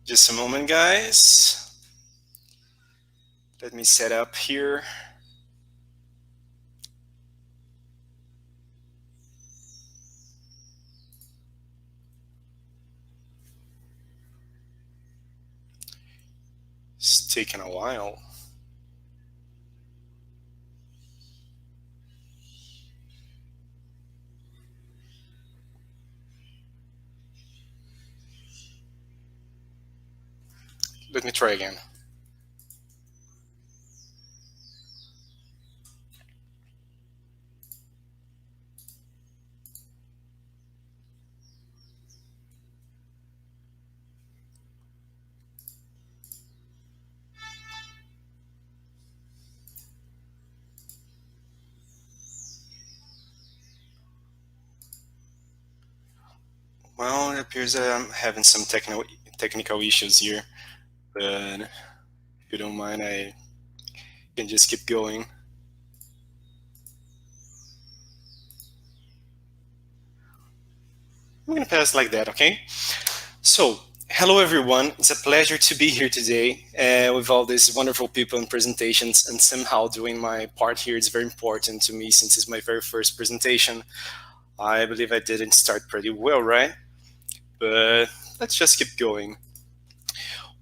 Just a moment, guys. Let me set up here. It's taking a while. Let me try again. Well, it appears that I'm having some technical issues here, but if you don't mind, I can just keep going. I'm gonna pass like that, okay? So, hello everyone. It's a pleasure to be here today with all these wonderful people and presentations, and somehow doing my part here is very important to me since it's my very first presentation. I believe I didn't start pretty well, right? But let's just keep going.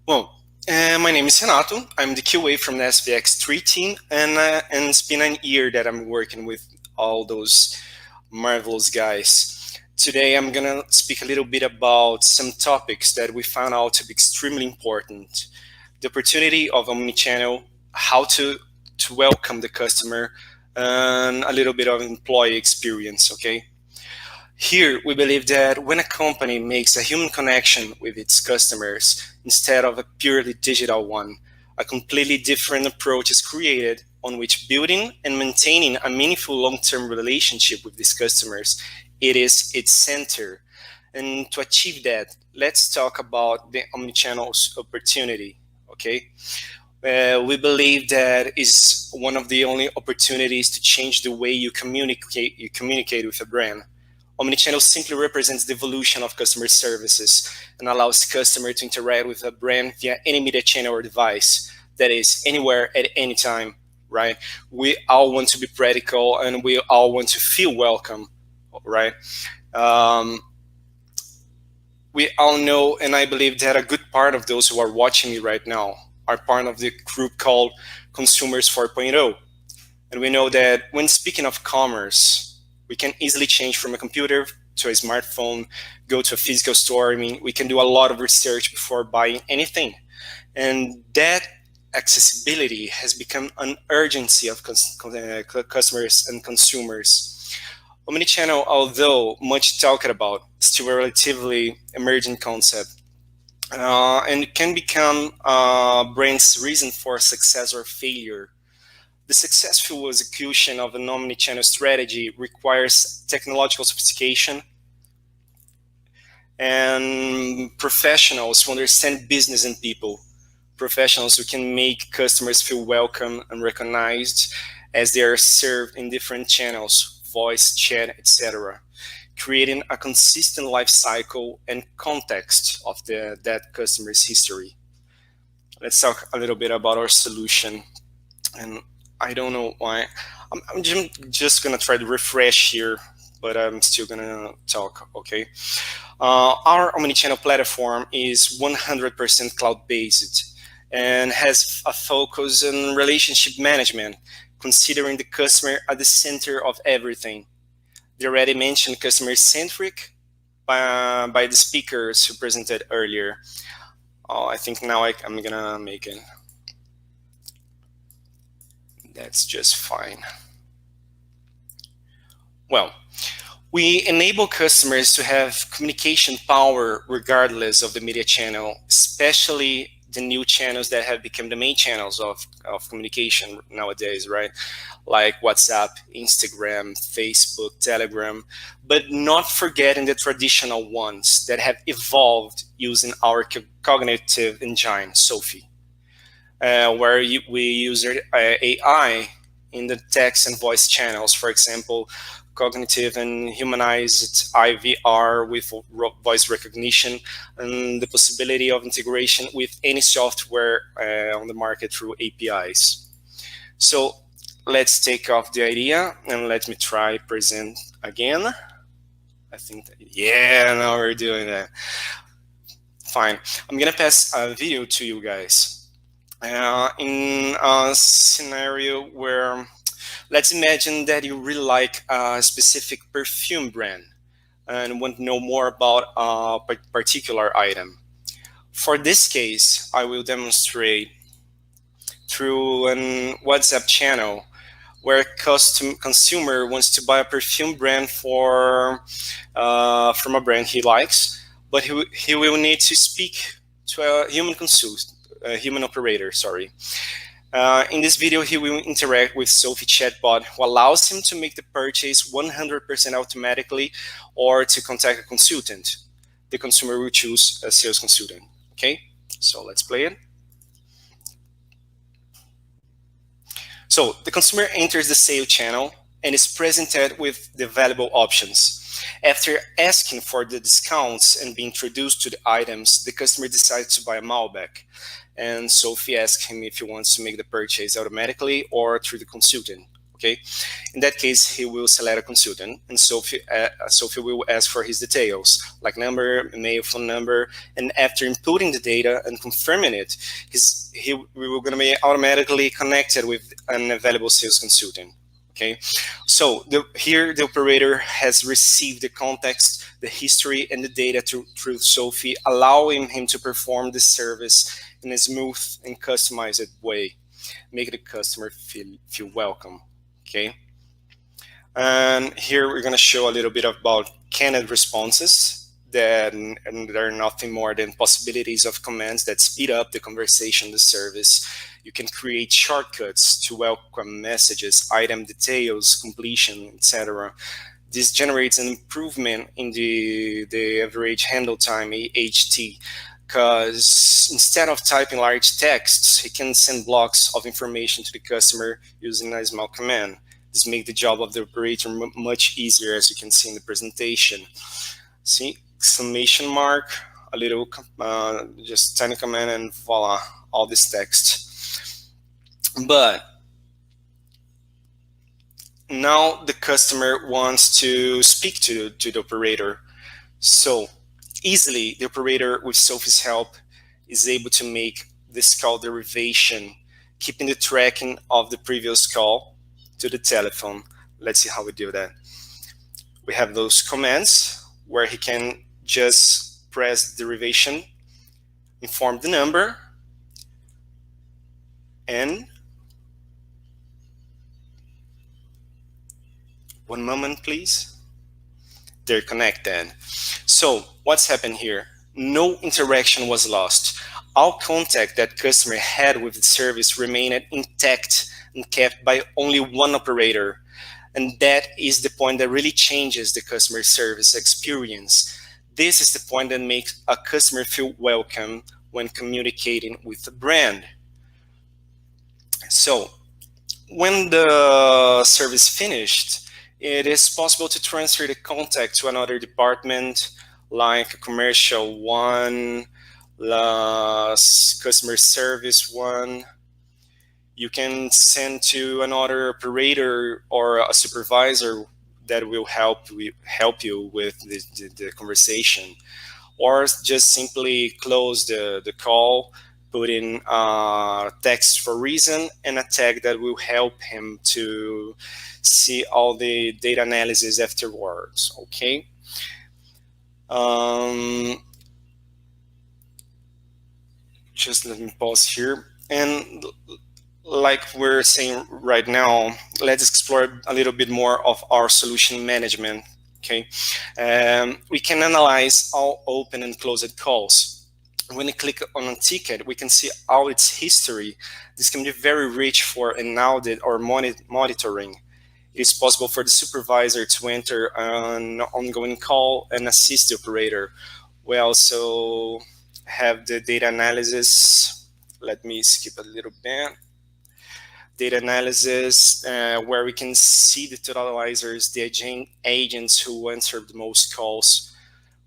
Well, my name is Renato. I'm the QA from the SVX3 team, and it's been an year that I'm working with all those marvelous guys. Today, I'm gonna speak a little bit about some topics that we found out to be extremely important: the opportunity of omnichannel, how to welcome the customer, and a little bit of employee experience. Okay. Here, we believe that when a company makes a human connection with its customers instead of a purely digital one, a completely different approach is created on which building and maintaining a meaningful long-term relationship with these customers, it is its center. And to achieve that, let's talk about the omnichannel's opportunity. Okay, we believe that is one of the only opportunities to change the way you communicate with a brand. Omnichannel simply represents the evolution of customer services and allows customer to interact with a brand via any media channel or device, that is anywhere at any time, right? We all want to be practical and we all want to feel welcome, right? Um, we all know, and I believe that a good part of those who are watching me right now are part of the group called Consumers 4.0. And we know that when speaking of commerce, we can easily change from a computer to a smartphone, go to a physical store. I mean, we can do a lot of research before buying anything. And that accessibility has become an urgency of customers and consumers. Omnichannel, although much talked about, is still a relatively emerging concept. And it can become a brand's reason for success or failure. The successful execution of an omnichannel strategy requires technological sophistication and professionals who understand business and people, professionals who can make customers feel welcome and recognized as they are served in different channels, voice, chat, etc., creating a consistent life cycle and context of that customer's history. Let's talk a little bit about our solution. And I don't know why. I'm just gonna try to refresh here, but I'm still gonna talk. Okay. Our omnichannel platform is 100% cloud-based and has a focus on relationship management, considering the customer at the center of everything. The already mentioned customer-centric by the speakers who presented earlier. Oh, I think now I'm gonna make it. That's just fine. Well, we enable customers to have communication power regardless of the media channel, especially the new channels that have become the main channels of communication nowadays, right? Like WhatsApp, Instagram, Facebook, Telegram, but not forgetting the traditional ones that have evolved using our cognitive engine, Sophie, where we use AI in the text and voice channels, for example, cognitive and humanized IVR with voice recognition, and the possibility of integration with any software on the market through APIs. So let's take off the idea and let me try present again. I think that, yeah, now we're doing that. Fine. I'm gonna pass a video to you guys. In a scenario where, let's imagine that you really like a specific perfume brand and want to know more about a particular item. For this case, I will demonstrate through an WhatsApp channel where a consumer wants to buy a perfume brand from a brand he likes, but he will need to speak to a human operator. Sorry. In this video, he will interact with Sophie chatbot, who allows him to make the purchase 100% automatically or to contact a consultant. The consumer will choose a sales consultant. Okay, so let's play it. So the consumer enters the sale channel and is presented with the available options. After asking for the discounts and being introduced to the items, the customer decides to buy a Malbec. And Sophie asks him if he wants to make the purchase automatically or through the consultant. Okay, in that case, he will select a consultant, and Sophie will ask for his details, like number, email, phone number, and after inputting the data and confirming it, we will going to be automatically connected with an available sales consultant. Okay, so here the operator has received the context, the history, and the data through Sophie, allowing him to perform the service in a smooth and customized way, make the customer feel welcome. Okay, and here we're going to show a little bit about canned responses and they're nothing more than possibilities of commands that speed up the conversation, the service. You can create shortcuts to welcome messages, item details, completion, etc. This generates an improvement in the average handle time, AHT, because instead of typing large texts, he can send blocks of information to the customer using a small command. This makes the job of the operator much easier, as you can see in the presentation. See, exclamation mark, a little, just tiny command, and voila, all this text. But now the customer wants to speak to the operator. So easily, the operator, with Sophie's help, is able to make this call derivation, keeping the tracking of the previous call to the telephone. Let's see how we do that. We have those commands where he can just press derivation, inform the number, and one moment, please. They're connected. So what's happened here? No interaction was lost. All contact that customer had with the service remained intact and kept by only one operator. And that is the point that really changes the customer service experience. This is the point that makes a customer feel welcome when communicating with the brand. So when the service finished, it is possible to transfer the contact to another department, like commercial one, customer service one. You can send to another operator or a supervisor that will help you with the conversation, or just simply close the call, put in text for reason and a tag that will help him to see all the data analysis afterwards. Okay. Just let me pause here. And like we're saying right now, let's explore a little bit more of our solution management. Okay, we can analyze all open and closed calls. When you click on a ticket, we can see all its history. This can be very rich for an audit or monitoring. It is possible for the supervisor to enter an ongoing call and assist the operator. We also have the data analysis. Let me skip a little bit. data analysis, where we can see the totalizers, the agents who answered the most calls,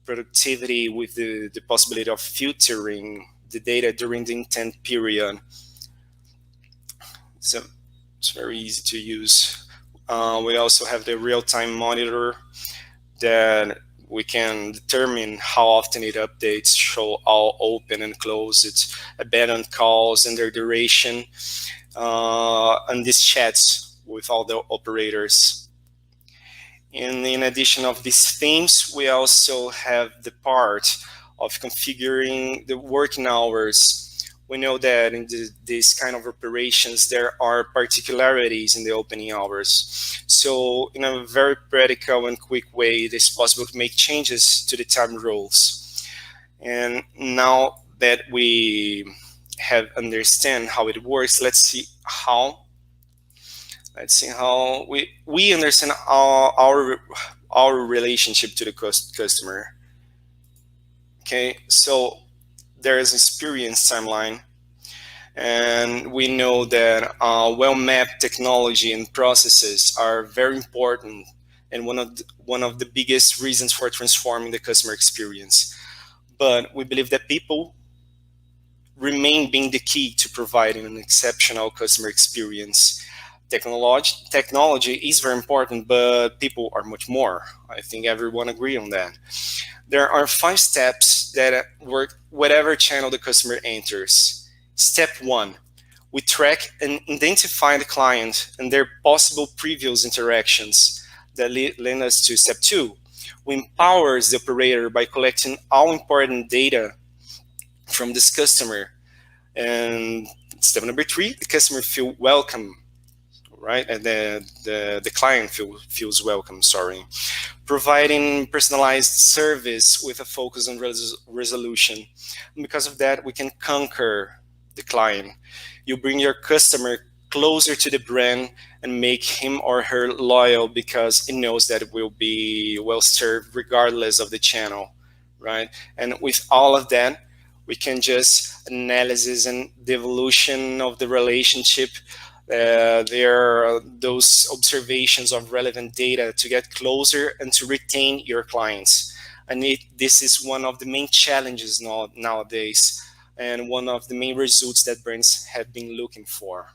productivity with the possibility of filtering the data during the intent period. So it's very easy to use. We also have the real-time monitor that we can determine how often it updates, show all open and closed, its abandoned calls and their duration, and these chats with all the operators. And in addition of these themes, we also have the part of configuring the working hours. We know that in these kind of operations, there are particularities in the opening hours. So in a very practical and quick way, it is possible to make changes to the time rules. And now that we have understand how it works, let's see how we understand our relationship to the customer. Okay, so there is experience timeline, and we know that well-mapped technology and processes are very important and one of the biggest reasons for transforming the customer experience. But we believe that people remain being the key to providing an exceptional customer experience. Technology is very important, but people are much more. I think everyone agree on that. There are 5 steps that work whatever channel the customer enters. Step 1, we track and identify the client and their possible previous interactions. That lead us to step 2. We empower the operator by collecting all important data from this customer. And step number 3, the customer feel welcome, right? And the client feels welcome, sorry. Providing personalized service with a focus on resolution. And because of that, we can conquer the client. You bring your customer closer to the brand and make him or her loyal because it knows that it will be well served regardless of the channel, right? And with all of that, we can just analysis and the evolution of the relationship. There are those observations of relevant data to get closer and to retain your clients. And this is one of the main challenges nowadays, and one of the main results that brands have been looking for.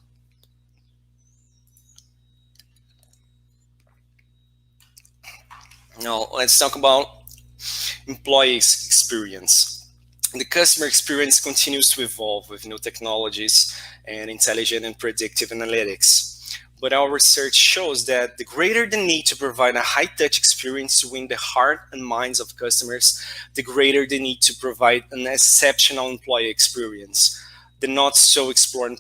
Now, let's talk about employee experience. The customer experience continues to evolve with new technologies and intelligent and predictive analytics. But our research shows that the greater the need to provide a high-touch experience to win the heart and minds of customers, the greater the need to provide an exceptional employee experience. The not-so-explored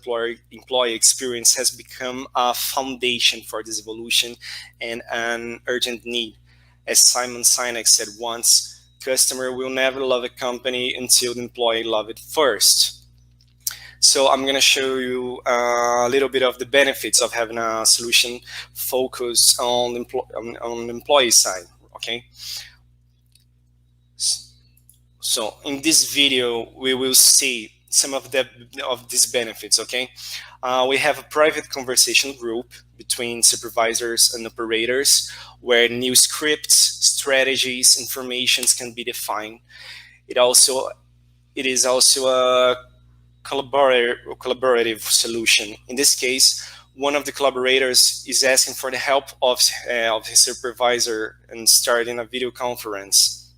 employee experience has become a foundation for this evolution and an urgent need. As Simon Sinek said once, customer will never love a company until the employee love it first. So I'm going to show you a little bit of the benefits of having a solution focused on the employee side. Okay. So in this video, we will see some of these benefits. Okay. We have a private conversation group between supervisors and operators where new scripts, strategies, informations can be defined. It is also a collaborative solution. In this case, one of the collaborators is asking for the help of his supervisor and starting a video conference.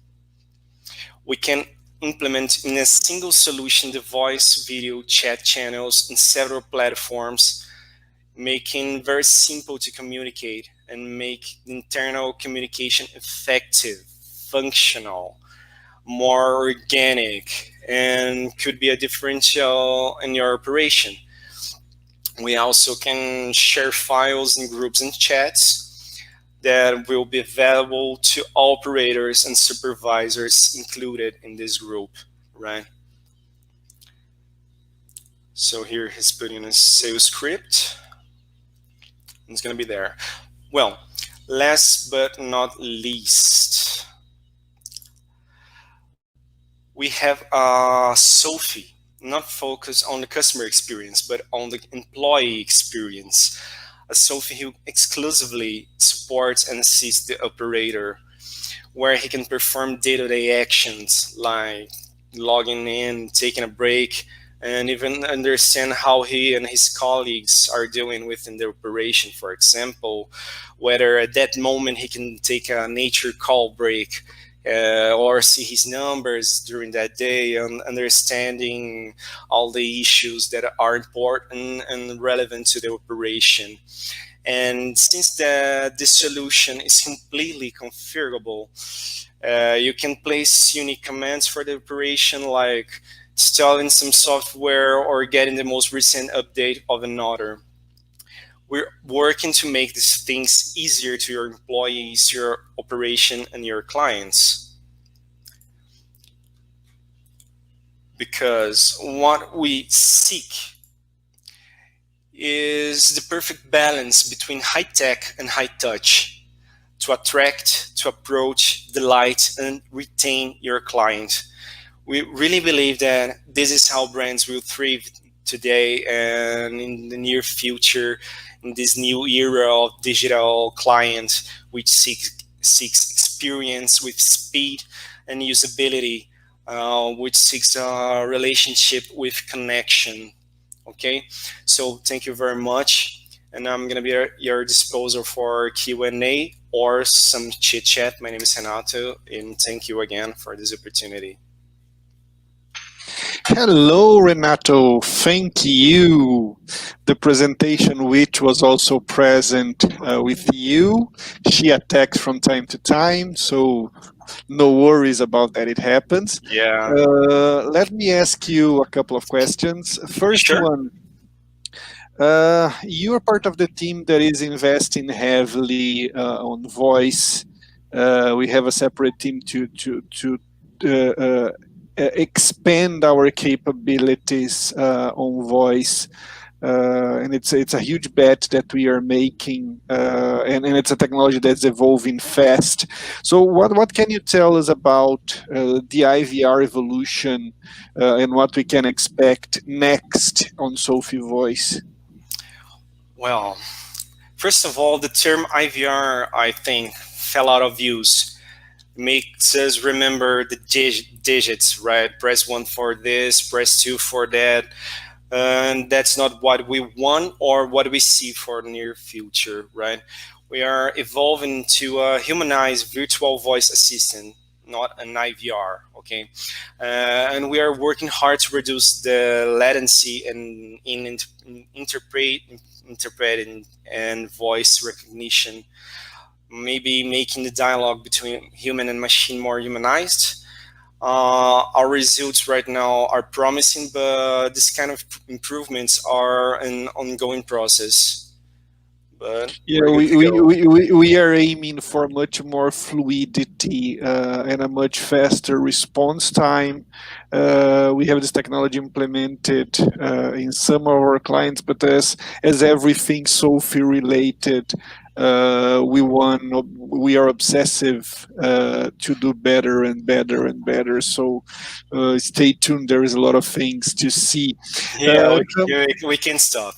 We can implement in a single solution the voice, video, chat channels in several platforms, making very simple to communicate and make internal communication effective, functional, more organic, and could be a differential in your operation. We also can share files in groups and chats that will be available to all operators and supervisors included in this group, right? So here he's putting a sales script. It's going to be there. Well, last but not least, we have Sophie. not focus on the customer experience, but on the employee experience. As Sophie, who exclusively supports and assists the operator, where he can perform day-to-day actions like logging in, taking a break, and even understand how he and his colleagues are doing within the operation. For example, whether at that moment he can take a nature call break, or see his numbers during that day, and understanding all the issues that are important and relevant to the operation. And since the solution is completely configurable, you can place unique commands for the operation, like installing some software or getting the most recent update of another. We're working to make these things easier to your employees, your operation, and your clients. Because what we seek is the perfect balance between high tech and high touch to attract, to approach, delight, and retain your client. We really believe that this is how brands will thrive today and in the near future, in this new era of digital client, which seeks experience with speed and usability, which seeks a relationship with connection. Okay, so thank you very much, and I'm gonna be at your disposal for Q&A or some chit chat. My name is Renato, and thank you again for this opportunity. Hello, Renato. Thank you. The presentation, which was also present with you, she attacks from time to time, so no worries about that. It happens. Yeah, Let me ask you a couple of questions. First sure. one, you are part of the team that is investing heavily on voice. We have a separate team to uh, uh, expand our capabilities on voice. And it's a huge bet that we are making, and it's a technology that's evolving fast. So, what can you tell us about the IVR evolution and what we can expect next on Sophie Voice? Well, first of all, the term IVR, I think, fell out of use. Makes us remember the digits, right? Press one for this, press two for that. And that's not what we want or what we see for the near future, right? We are evolving to a humanized virtual voice assistant, not an IVR, okay? And we are working hard to reduce the latency in interpreting and voice recognition, maybe making the dialogue between human and machine more humanized. Our results right now are promising, but this kind of improvements are an ongoing process. But Yeah, we're good we, to we, go. we, we we are aiming for much more fluidity and a much faster response time. We have this technology implemented in some of our clients, but as everything Sophie related, we are obsessive to do better and better and better. So stay tuned. There is a lot of things to see. Yeah, Come, we can stop.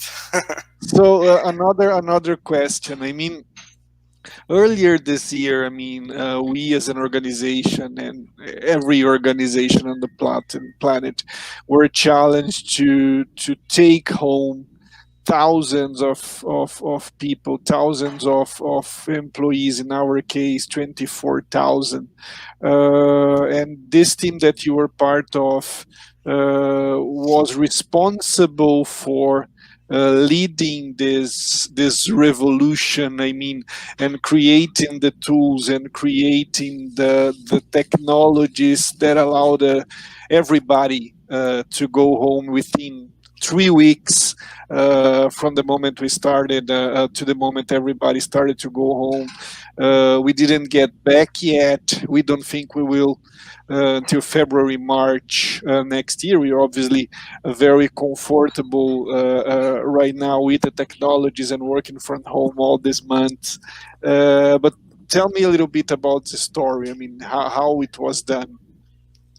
so another question. I mean, earlier this year, I mean, we as an organization and every organization on the planet were challenged to take home thousands of people, thousands of employees, in our case, 24,000. And this team that you were part of was responsible for leading this revolution. I mean, and creating the tools and creating the technologies that allowed everybody to go home within 3 weeks from the moment we started to the moment everybody started to go home. We didn't get back yet. We don't think we will until February, March next year. We are obviously very comfortable right now with the technologies and working from home all this month. But tell me a little bit about the story. I mean, how it was done.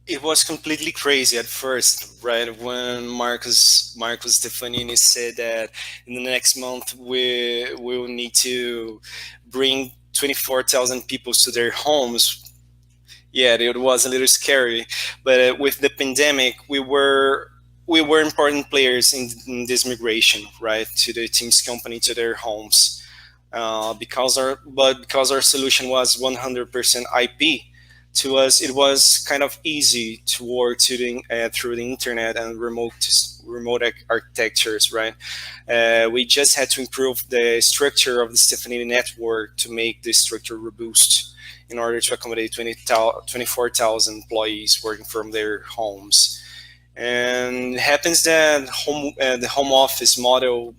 it was completely crazy at first, right? When Marcus Stefanini said that in the next month we will need to bring 24,000 people to their homes. Yeah, it was a little scary, but with the pandemic, we were important players in this migration, right, to the team's company to their homes, because our solution was 100% IP. To us, it was kind of easy to work through the internet and remote architectures, right? We just had to improve the structure of the Stefanini network to make the structure robust in order to accommodate 24,000 employees working from their homes. And it happens that the home office model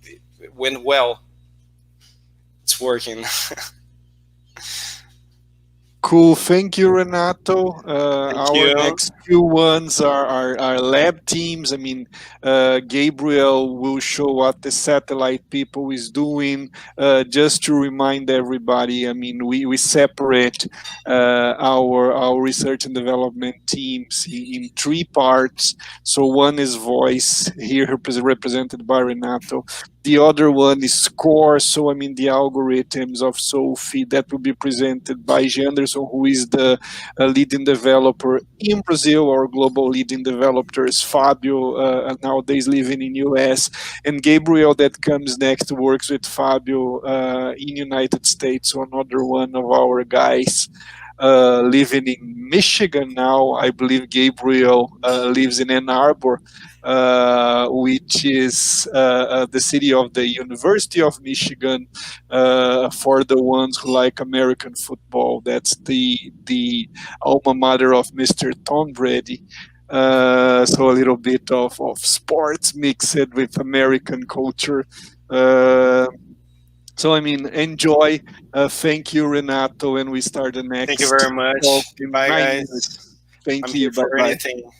went well. It's working. Cool. Thank you, Renato. Thank Our you. next few ones are lab teams. I mean, Gabriel will show what the satellite people is doing. Just to remind everybody, I mean, we separate our research and development teams in three parts. So one is voice, here represented by Renato. The other one is score. So, I mean, the algorithms of Sophie that will be presented by Janderson, who is the leading developer in Brazil. Our global leading developer is Fabio, nowadays living in US, and Gabriel that comes next works with Fabio in United States. So another one of our guys living in Michigan now. I believe Gabriel lives in Ann Arbor, which is the city of the University of Michigan. For the ones who like American football, that's the alma mater of Mr. Tom Brady. So a little bit of sports mixed with American culture. Uh, so I mean, enjoy. Thank you, Renato, and we start the Thank you next very much. talk in Bye, 9 minutes. guys. I'm Thank here you. Bye for bye. anything.